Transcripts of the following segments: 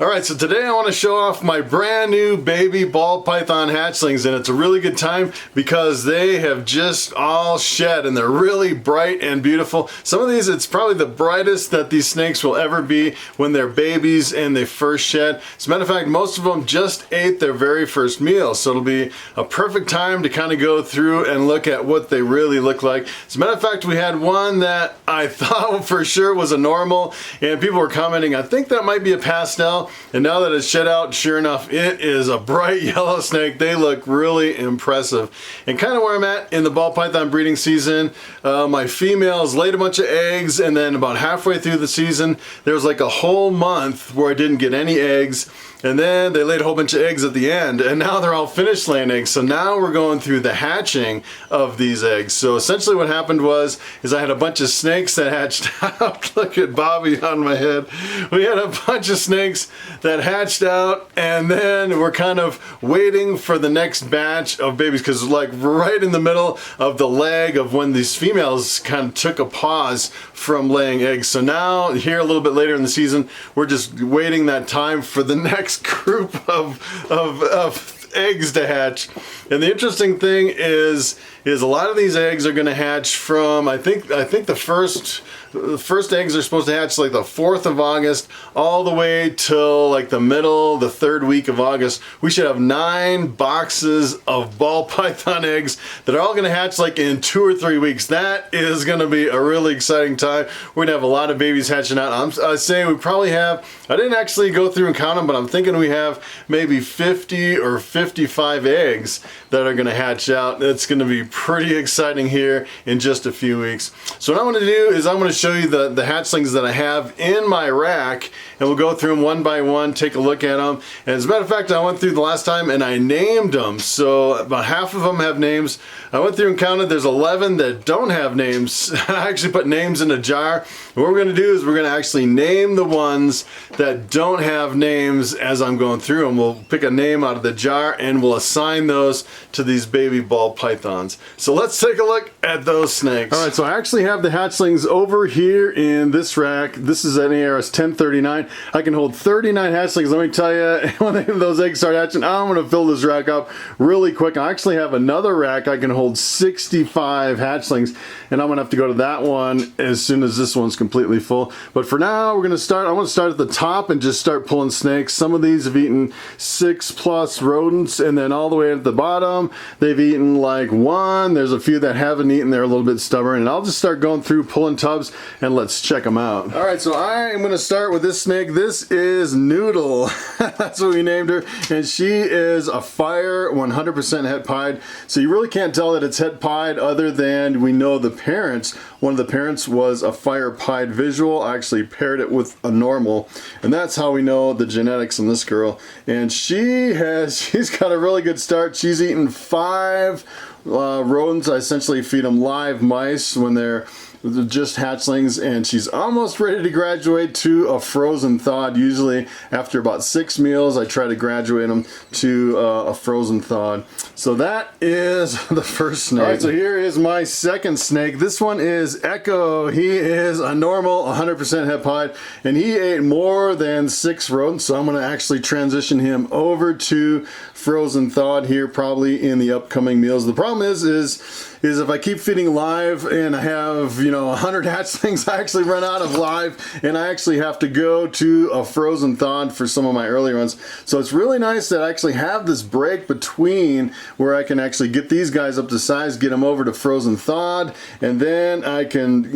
Alright, so today I want to show off my brand new baby ball python hatchlings, and it's a really good time because they have just all shed and they're really bright and beautiful. Some of these, it's probably the brightest that these snakes will ever be when they're babies and they first shed. As a matter of fact, most of them just ate their very first meal, so it'll be a perfect time to kind of go through and look at what they really look like. As a matter of fact, we had one that I thought for sure was a normal, and people were commenting, I think that might be a pastel. And now that it's shed out, sure enough, it is a bright yellow snake. They look really impressive. And kind of where I'm at in the ball python breeding season, my females laid a bunch of eggs, and then about halfway through the season, there was like a whole month where I didn't get any eggs. And then they laid a whole bunch of eggs at the end, and now they're all finished laying eggs. So now we're going through the hatching of these eggs. So essentially what happened is I had a bunch of snakes that hatched out. Look at Bobby on my head. We had a bunch of snakes that hatched out, and then we're kind of waiting for the next batch of babies, because like right in the middle of the leg of when these females kind of took a pause from laying eggs. So now here a little bit later in the season, we're just waiting that time for the next group of eggs to hatch. And the interesting thing is a lot of these eggs are going to hatch from, I think the first eggs are supposed to hatch like the 4th of August all the way till like the middle, the 3rd week of August. We should have 9 boxes of ball python eggs that are all going to hatch like in 2 or 3 weeks. That is going to be a really exciting time. We're going to have a lot of babies hatching out. I say we probably have, I didn't actually go through and count them, but I'm thinking we have maybe 50 or 55 eggs that are going to hatch out. It's going to be pretty exciting here in just a few weeks. So what I'm going to do is I'm going to show you the hatchlings that I have in my rack, and we'll go through them one by one, take a look at them. And as a matter of fact, I went through the last time and I named them. So about half of them have names. I went through and counted, there's 11 that don't have names. I actually put names in a jar. And what we're going to do is we're going to actually name the ones that don't have names as I'm going through them. We'll pick a name out of the jar and we'll assign those to these baby ball pythons. So let's take a look at those snakes. All right, so I actually have the hatchlings over here in this rack. This is an ARS 1039. I can hold 39 hatchlings. Let me tell you, when those eggs start hatching, I'm going to fill this rack up really quick. I actually have another rack I can hold 65 hatchlings, and I'm going to have to go to that one as soon as this one's completely full. But for now, we're going to start. I want to start at the top and just start pulling snakes. Some of these have eaten 6+ rodents, and then all the way at the bottom, they've eaten like 1. There's a few that haven't eaten. They're a little bit stubborn, and I'll just start going through pulling tubs, and let's check them out. All right, so I am going to start with this snake. This is Noodle. That's what we named her, and she is a fire 100% het pied. So you really can't tell that it's het pied other than we know the parents. One of the parents was a fire pied visual. I actually paired it with a normal, and that's how we know the genetics in this girl. And she's got a really good start. She's eaten 5 rodents. I essentially feed them live mice when they're just hatchlings, and she's almost ready to graduate to a frozen thawed. Usually after about 6 meals I try to graduate them to a frozen thawed. So that is the first snake. Alright, so here is my second snake. This one is Echo. He is a normal 100% het pied, and he ate more than 6 rodents, so I'm going to actually transition him over to frozen thawed here probably in the upcoming meals. The problem is if I keep feeding live and I have 100 hatchlings, I actually run out of live, and I actually have to go to a frozen thawed for some of my earlier ones. So it's really nice that I actually have this break between where I can actually get these guys up to size, get them over to frozen thawed, and then I can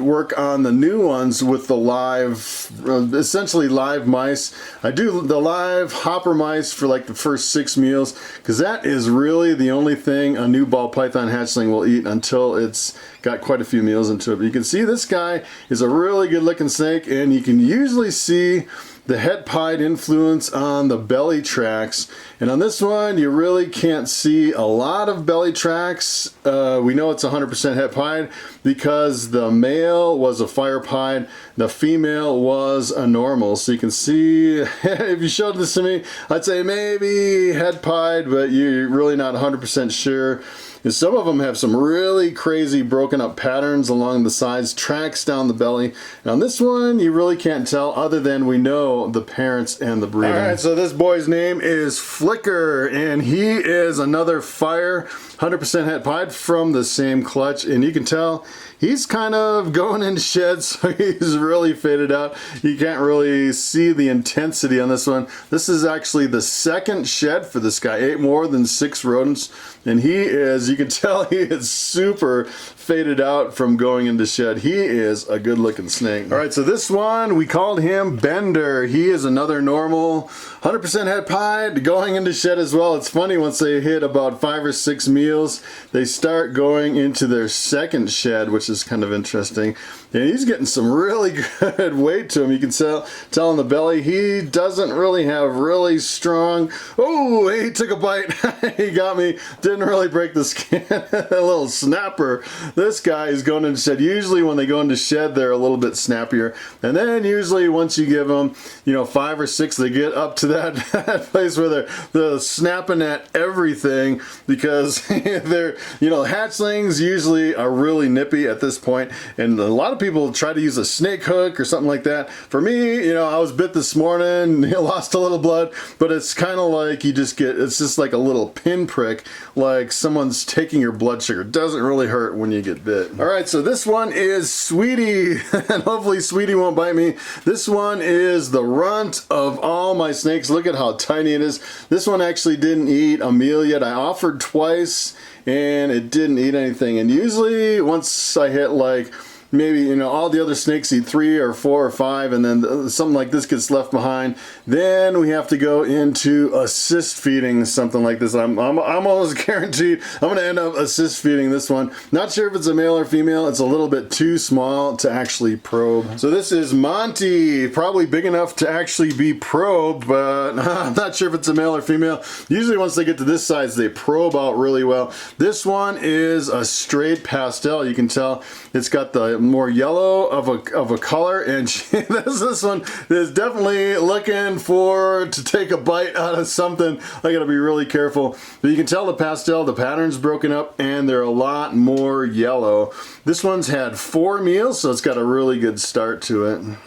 work on the new ones with the live, essentially live mice. I do the live hopper mice for like the first 6 meals, because that is really the only thing a new ball python hatchling will eat until it's got quite a few meals into it. But you can see this guy is a really good looking snake, and you can usually see the het pied influence on the belly tracks. And on this one, you really can't see a lot of belly tracks. We know it's 100% het pied because the male was a fire pied, the female was a normal. So you can see, if you showed this to me, I'd say maybe het pied, but you're really not 100% sure. And some of them have some really crazy broken up patterns along the sides, tracks down the belly. And on this one, you really can't tell other than we know the parents and the breeding. All right, so this boy's name is Flicker, and he is another fire 100% het pied from the same clutch, and you can tell he's kind of going into shed, so he's really faded out. You can't really see the intensity on this one. This is actually the second shed for this guy. Ate more than 6 rodents, and he is, you can tell he is super faded out from going into shed. He is a good looking snake. All right, so this one, we called him Bender. He is another normal 100% het pied going into shed as well. It's funny, once they hit about 5 or 6 meals, they start going into their second shed, which is kind of interesting. And he's getting some really good weight to him. You can tell on the belly, he doesn't really have really strong, oh, he took a bite. He got me, didn't really break the skin. A little snapper. This guy is going into shed. Usually when they go into shed, they're a little bit snappier. And then usually once you give them, 5 or 6, they get up to that place where they're snapping at everything, because they're, hatchlings usually are really nippy at this point. And a lot of people try to use a snake hook or something like that. For me, I was bit this morning, lost a little blood, but it's kind of like it's just like a little pinprick, like someone's taking your blood sugar. It doesn't really hurt when you get bit. All right, so this one is Sweetie, and hopefully Sweetie won't bite me. This one is the runt of all my snakes. Look at how tiny it is. This one actually didn't eat a meal yet. I offered twice and it didn't eat anything. And usually once I hit like maybe, all the other snakes eat 3 or 4 or 5, and then something like this gets left behind, then we have to go into assist feeding something like this. I'm almost guaranteed I'm going to end up assist feeding this one. Not sure if it's a male or female. It's a little bit too small to actually probe. So this is Monty, probably big enough to actually be probed, but I'm not sure if it's a male or female. Usually once they get to this size, they probe out really well. This one is a straight pastel. You can tell it's got the more yellow of a color, and this one is definitely looking to take a bite out of something. I gotta be really careful. But you can tell the pastel, the pattern's broken up, and they're a lot more yellow. This one's had 4 meals, so it's got a really good start to it.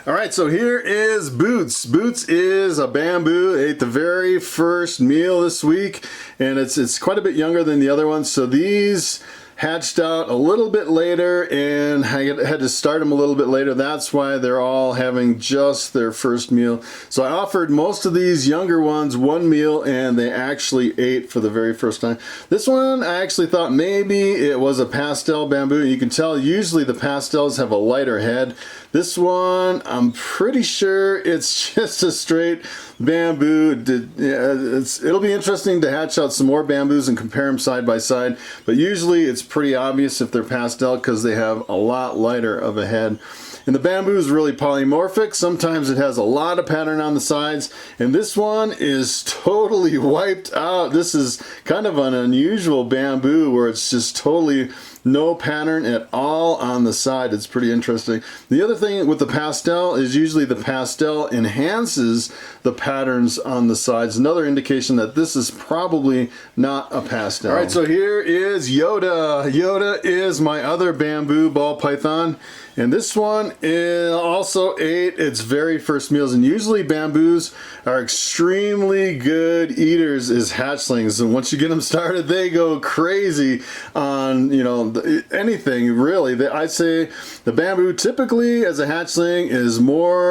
All right, so here is Boots. Boots is a bamboo. Ate the very first meal this week, and it's quite a bit younger than the other ones. So these hatched out a little bit later, and I had to start them a little bit later. That's why they're all having just their first meal. So I offered most of these younger ones 1 meal, and they actually ate for the very first time. This one, I actually thought maybe it was a pastel bamboo. You can tell usually the pastels have a lighter head. This one, I'm pretty sure it's just a straight bamboo. It'll be interesting to hatch out some more bamboos and compare them side by side, but usually it's pretty obvious if they're pastel because they have a lot lighter of a head. And the bamboo is really polymorphic. Sometimes it has a lot of pattern on the sides, and this one is totally wiped out. This is kind of an unusual bamboo where it's just totally no pattern at all on the side. It's pretty interesting. The other thing with the pastel is usually the pastel enhances the patterns on the sides. Another indication that this is probably not a pastel. All right, so here is Yoda. Yoda is my other bamboo ball python. And this one also ate its very first meals. And usually bamboos are extremely good eaters as hatchlings. And once you get them started, they go crazy on, anything really. I'd say the bamboo typically as a hatchling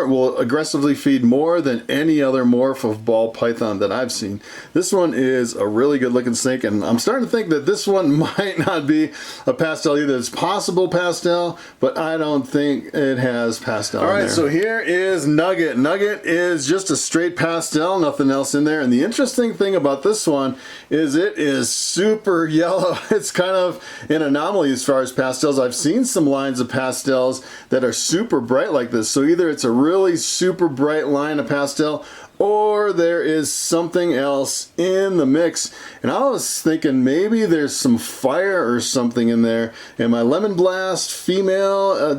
will aggressively feed more than any other morph of ball python that I've seen. This one is a really good looking snake, and I'm starting to think that this one might not be a pastel either. It's possible pastel, but I don't think it has pastel. All right, so here is Nugget. Nugget is just a straight pastel, nothing else in there. And the interesting thing about this one is it is super yellow. It's kind of an anomaly as far as pastels. I've seen some lines of pastels that are super bright like this. So either it's a really super bright line of pastel, or there is something else in the mix. And I was thinking maybe there's some fire or something in there. And my lemon blast female,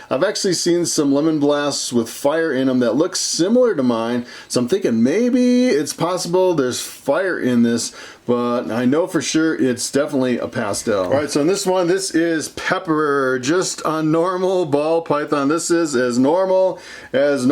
I've actually seen some lemon blasts with fire in them that look similar to mine. So I'm thinking maybe it's possible there's fire in this, but I know for sure it's definitely a pastel. All right, so in this one, this is Pepper, just a normal ball python. This is as normal as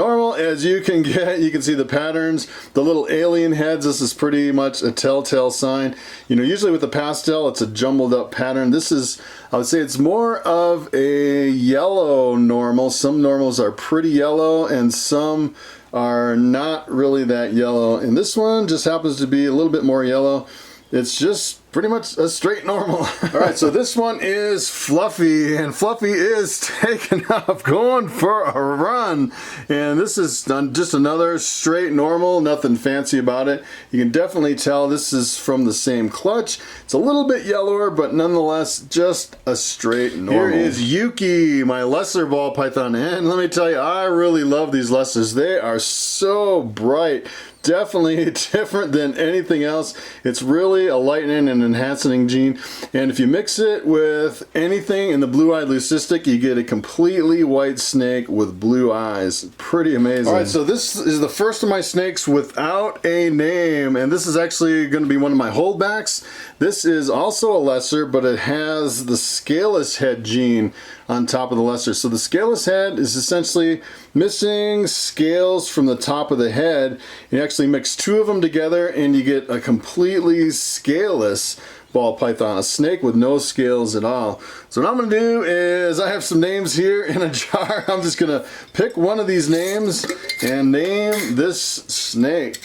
you can get. You can see the patterns, the little alien heads. This is pretty much a telltale sign. You know, usually with the pastel, it's a jumbled up pattern. This is, I would say it's more of a yellow normal. Some normals are pretty yellow and some are not really that yellow. And this one just happens to be a little bit more yellow. It's just pretty much a straight normal. All right, so this one is Fluffy, and Fluffy is taking off, going for a run. And this is just another straight normal, nothing fancy about it. You can definitely tell this is from the same clutch. It's a little bit yellower, but nonetheless, just a straight normal. Here is Yuki, my lesser ball python. And let me tell you, I really love these lessers. They are so bright. Definitely different than anything else. It's really a lightening and enhancing gene, and if you mix it with anything in the blue-eyed leucistic, you get a completely white snake with blue eyes. Pretty amazing. All right, so this is the first of my snakes without a name, and this is actually going to be one of my holdbacks. This is also a lesser, but it has the scaleless head gene on top of the lesser. So the scaleless head is essentially missing scales from the top of the head. You actually mix two of them together and you get a completely scaleless ball python, a snake with no scales at all. So what I'm going to do is, I have some names here in a jar. I'm just going to pick one of these names and name this snake.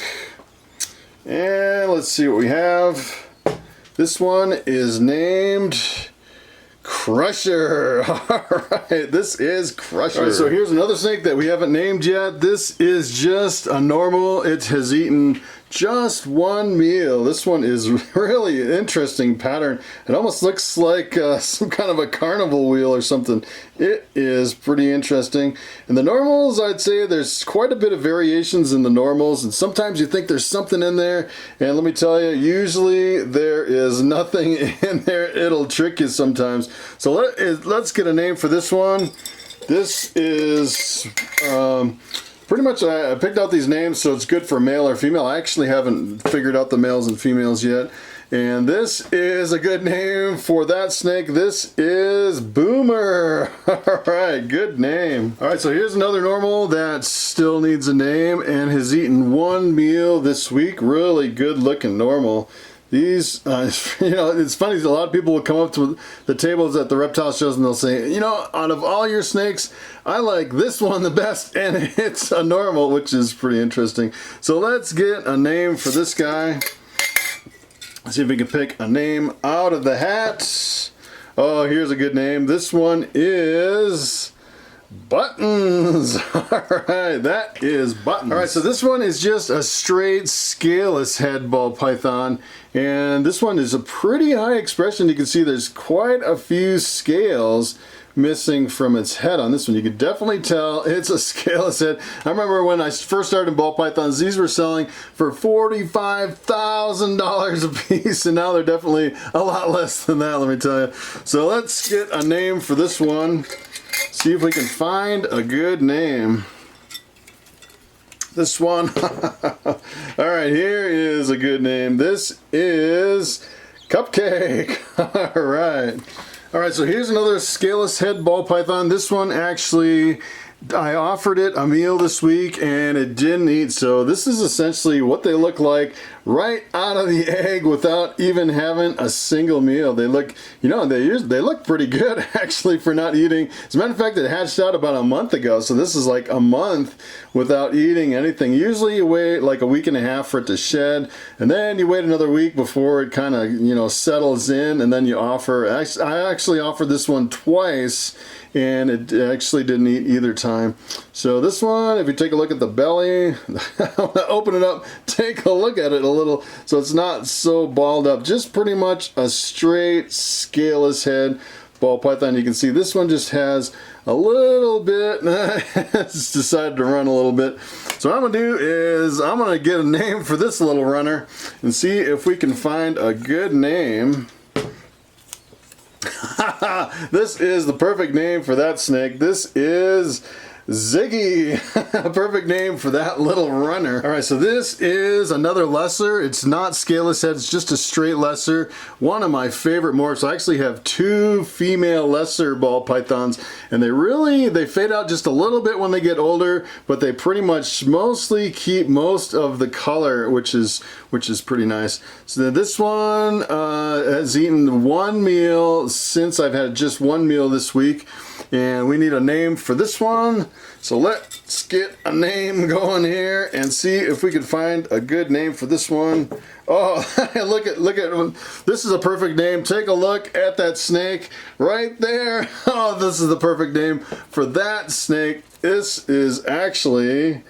And let's see what we have. This one is named Crusher. Alright, this is Crusher. Alright, so here's another snake that we haven't named yet. This is just a normal. It has eaten just one meal. This one is really an interesting pattern. It almost looks like some kind of a carnival wheel or something. It is pretty interesting. And the normals, I'd say there's quite a bit of variations in the normals, and sometimes you think there's something in there, and let me tell you, usually there is nothing in there. It'll trick you sometimes. So let's get a name for this one. This is pretty much, I picked out these names so it's good for male or female. I actually haven't figured out the males and females yet. And this is a good name for that snake. This is Boomer. Alright, good name. Alright, so here's another normal that still needs a name and has eaten one meal this week. Really good looking normal. These, you know, it's funny, a lot of people will come up to the tables at the reptile shows and they'll say, you know, out of all your snakes, I like this one the best, and it's a normal, which is pretty interesting. So let's get a name for this guy. Let's see if we can pick a name out of the hat. Oh, here's a good name. This one is Buttons. Alright, that is Buttons. Alright, so this one is just a straight scaleless head ball python, and this one is a pretty high expression. You can see there's quite a few scales missing from its head on this one. You can definitely tell it's a scaleless head. I remember when I first started in ball pythons, these were selling for $45,000 a piece, and now they're definitely a lot less than that, let me tell you. So let's get a name for this one. See if we can find a good name. This one. Alright, here is a good name. This is Cupcake. Alright. Alright, so here's another scaleless head ball python. This one actually, I offered it a meal this week and it didn't eat. So this is essentially what they look like right out of the egg without even having a single meal. They look, you know, they look pretty good actually for not eating. As a matter of fact, it hatched out about a month ago. So this is like a month without eating anything. Usually you wait like a week and a half for it to shed, and then you wait another week before it kind of, you know, settles in, and then you offer. I actually offered this one twice and it actually didn't eat either time. So this one, if you take a look at the belly, I'm gonna open it up, take a look at it a little, so it's not so balled up, just pretty much a straight scaleless head ball python. You can see this one just has a little bit. It's decided to run a little bit. So what I'm gonna do is I'm gonna get a name for this little runner and see if we can find a good name. This is the perfect name for that snake. This is Ziggy. A perfect name for that little runner. All right, so this is another lesser. It's not scaleless head, it's just a straight lesser. One of my favorite morphs. I actually have two female lesser ball pythons, and they fade out just a little bit when they get older, but they pretty much mostly keep most of the color, which is pretty nice. So this one has eaten one meal since I've had just one meal this week, and we need a name for this one. So let's get a name going here and see if we can find a good name for this one. Oh, look at this is a perfect name. Take a look at that snake right there. Oh, this is the perfect name for that snake. This is actually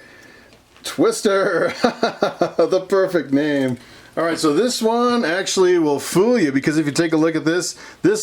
Twister. The perfect name. All right, so this one actually will fool you, because if you take a look at this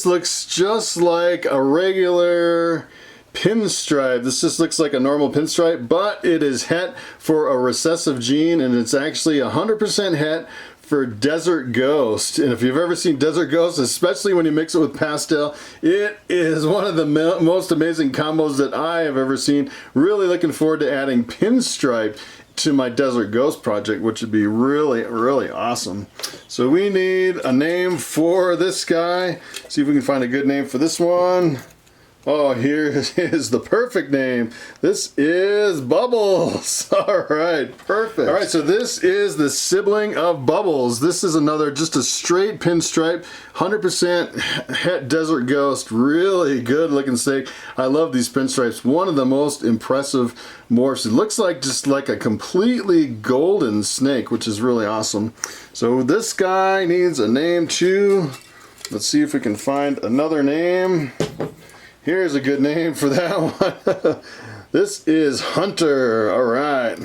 looks just like a regular pinstripe. This just looks like a normal pinstripe, but it is het for a recessive gene, and it's actually 100% het for Desert Ghost. And if you've ever seen Desert Ghost, especially when you mix it with pastel, it is one of the most amazing combos that I have ever seen. Really looking forward to adding pinstripe to my Desert Ghost project, which would be really, really awesome. So we need a name for this guy. See if we can find a good name for this one. Oh, here is the perfect name. This is Bubbles. All right, perfect. All right, so this is the sibling of Bubbles. This is another, just a straight pinstripe, 100% het Desert Ghost. Really good looking snake. I love these pinstripes. One of the most impressive morphs. It looks like just like a completely golden snake, which is really awesome. So this guy needs a name too. Let's see if we can find another name. Here's a good name for that one. This is Hunter. All right.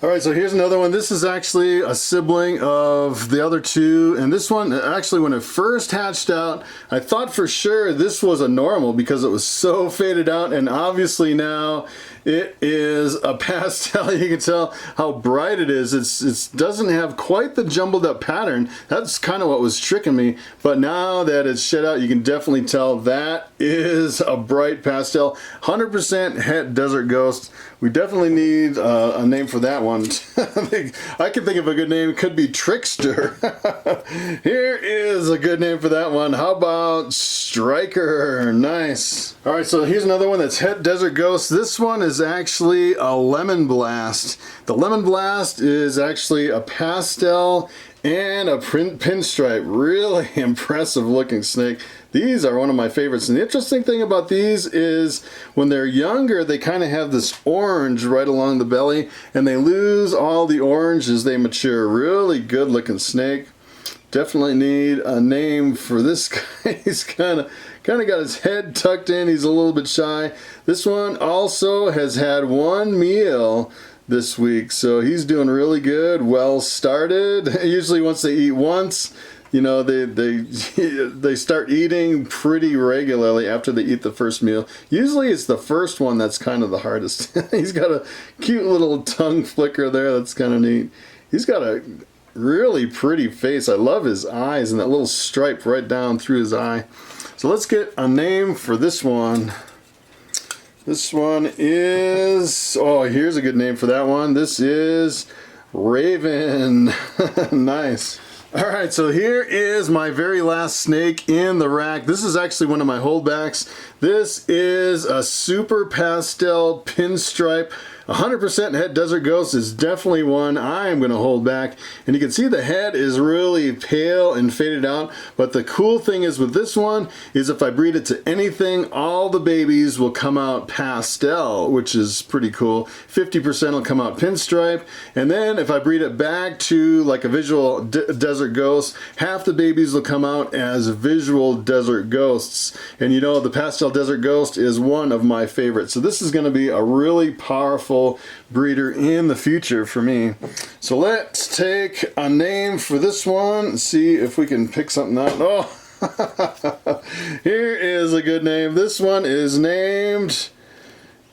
All right, so here's another one. This is actually a sibling of the other two, and this one, actually, when it first hatched out, I thought for sure this was a normal because it was so faded out, and obviously now it is a pastel. You can tell how bright it is. It doesn't have quite the jumbled up pattern. That's kind of what was tricking me, but now that it's shed out, you can definitely tell that is a bright pastel. 100% het Desert Ghost. We definitely need a name for that one. I can think of a good name. It could be Trickster. Here is a good name for that one. How about Striker? Nice. All right, so here's another one that's het Desert Ghost. This one is actually a Lemon Blast. The Lemon Blast is actually a pastel and a pinstripe. Really impressive looking snake. These are one of my favorites, and the interesting thing about these is when they're younger, they kind of have this orange right along the belly, and they lose all the orange as they mature. Really good looking snake. Definitely need a name for this guy. He's kind of got his head tucked in. He's a little bit shy. This one also has had one meal this week, so he's doing really good. Well started. Usually once they eat once, you know, they start eating pretty regularly after they eat the first meal. Usually it's the first one that's kind of the hardest. He's got a cute little tongue flicker there. That's kind of neat. He's got a really pretty face. I love his eyes and that little stripe right down through his eye. So let's get a name for this one. This one is, oh, here's a good name for that one. This is Raven. Nice. All right, so here is my very last snake in the rack. This is actually one of my holdbacks. This is a super pastel pinstripe. 100% het Desert Ghost is definitely one I'm going to hold back. And you can see the head is really pale and faded out. But the cool thing is with this one is if I breed it to anything, all the babies will come out pastel, which is pretty cool. 50% will come out pinstripe. And then if I breed it back to like a visual Desert Ghost, half the babies will come out as visual Desert Ghosts. And you know, the pastel Desert Ghost is one of my favorites. So this is going to be a really powerful breeder in the future for me. So let's take a name for this one and see if we can pick something out. Oh, Here is a good name. This one is named,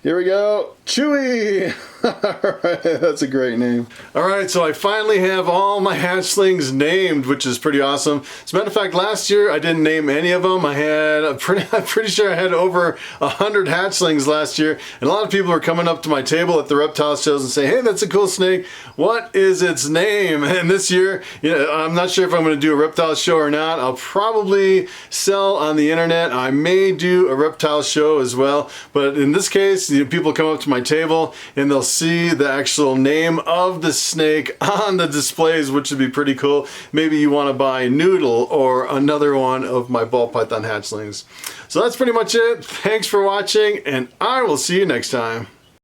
here we go, Chewy. Alright, that's a great name. Alright, so I finally have all my hatchlings named, which is pretty awesome. As a matter of fact, last year I didn't name any of them. I'm pretty sure I had over 100 hatchlings last year, and a lot of people were coming up to my table at the reptile shows and saying, hey, that's a cool snake. What is its name? And this year, I'm not sure if I'm going to do a reptile show or not. I'll probably sell on the internet. I may do a reptile show as well, but in this case, people come up to my table and they'll see the actual name of the snake on the displays, which would be pretty cool. Maybe you want to buy Noodle or another one of my ball python hatchlings. So that's pretty much it. Thanks for watching, and I will see you next time.